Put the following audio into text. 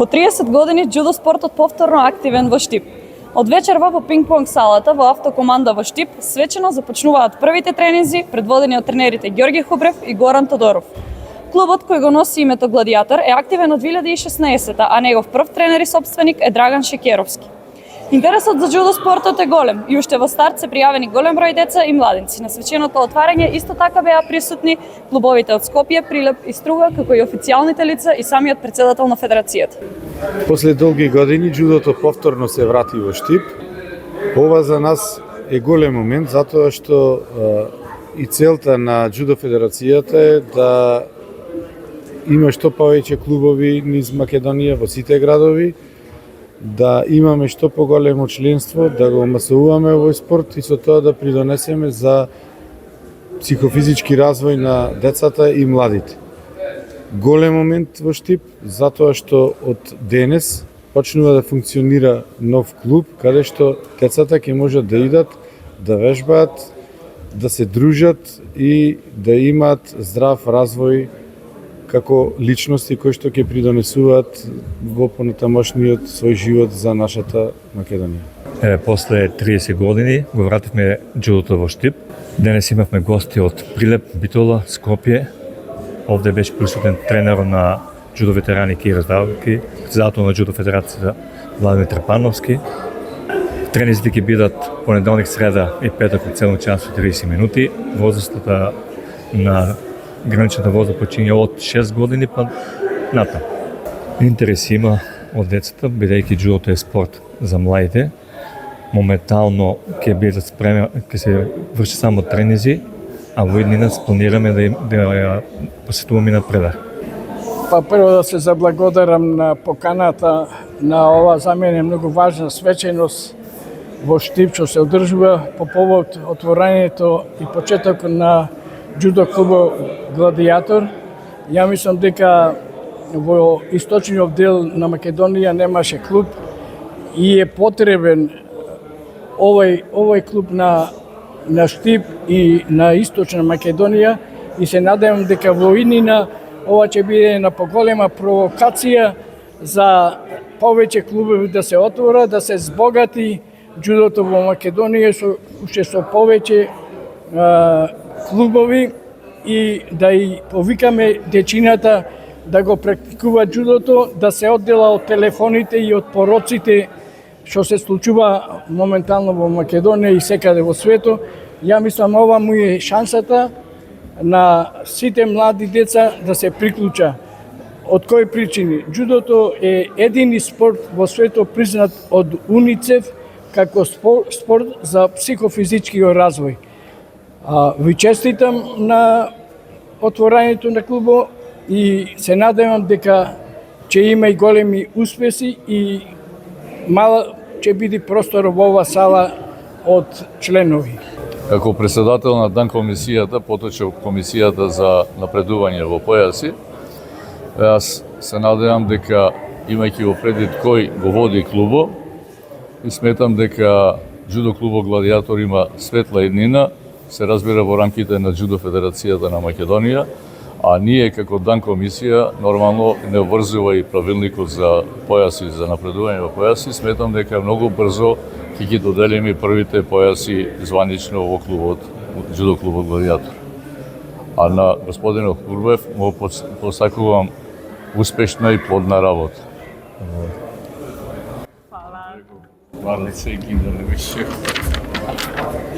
Во 30 години џудо спортот повторно активен во Штип. Од вечерва во пинг-понг салата во автокоманда во Штип свечено започнуваат првите тренинзи предводени од тренерите Ѓорги Хубрев и Горан Тодоров. Клубот кој го носи името Гладиатор е активен од 2016, а негов прв тренер и сопственик е Драган Шекеровски. Интересот за џудо спортот е голем и уште во старт се пријавени голем број деца и младинци. На свеченото отварање исто така беа присутни клубовите од Скопје, Прилеп и Струга, како и официјалните лица и самиот претседател на федерацијата. После долги години џудото повторно се врати во Штип. Ова за нас е голем момент затоа што и целта на џудо федерацијата е да има што повеќе клубови низ Македонија во сите градови, да имаме што поголемо членство, да го масовуваме овој спорт и со тоа да придонесеме за психофизички развој на децата и младите. Голем момент во Штип, затоа што од денес почнува да функционира нов клуб, каде што децата ќе можат да идат, да вежбаат, да се дружат и да имаат здрав развој како личности кои што ќе придонесуваат во понатамошниот свој живот за нашата Македонија. После 30 години го вративме џудото во Штип. Денес имавме гости од Прилеп, Битола, Скопје. Овде беше присутен тренер на џудо ветерани Кира Здравки, председател на џудо федерацијата Владимир Трпановски. Тренизите ќе бидат понеделник, среда и петок од 7 часот и 30 минути. Возрастата на граничната возраст почиња од 6 години па натам. Интерес има од децата, бидејќи џудото е спорт за младите. Моментално ќе се врши само тренизи, а во иднина планираме да ја посетуваме напредак. Прво да се заблагодарам на поканата на ова за мене многу важна свеченост во Штип, што се одржува по повод отворањето и почетокот на џудо клубот Гладиатор. Ја мислам дека во источниот дел на Македонија немаше клуб и е потребен овој клуб на Штип и на источна Македонија и се надевам дека во иднина ова ќе биде една поголема провокација за повеќе клубови да се отворат, да се збогати џудото во Македонија уште со повеќе клубови и да и повикаме дечината да го практикуваат џудото, да се оддела од телефоните и од пороците што се случува моментално во Македонија и секаде во светот. Ја мислам ова му е шансата на сите млади деца да се приклуча. Од кои причини? Џудото е едини спорт во светот признат од УНИЦЕФ како спорт за психофизичкиот развој. Ви честитам на отворањето на клубот и се надевам дека ќе има и големи успеси и мала ќе биде простор во оваа сала од членови. Како председател на дан комисијата, поточно комисијата за напредување во појаси, јас се надевам дека имајќи во предвид кој го води клубот и сметам дека џудо клубот Гладиатор има светла иднина, се разбира во рамките на џудо федерацијата на Македонија, а ние како дан комисија нормално не обврзува и правилникот за појаси, за напредување во појаси. Сметам дека многу брзо ќе ги доделиме првите појаси званично во клубот, џудо клубот Гладиатор. А на господинот Хурбев му посакувам успешна и плодна работа. Хвала. Хвала се ги да не беше.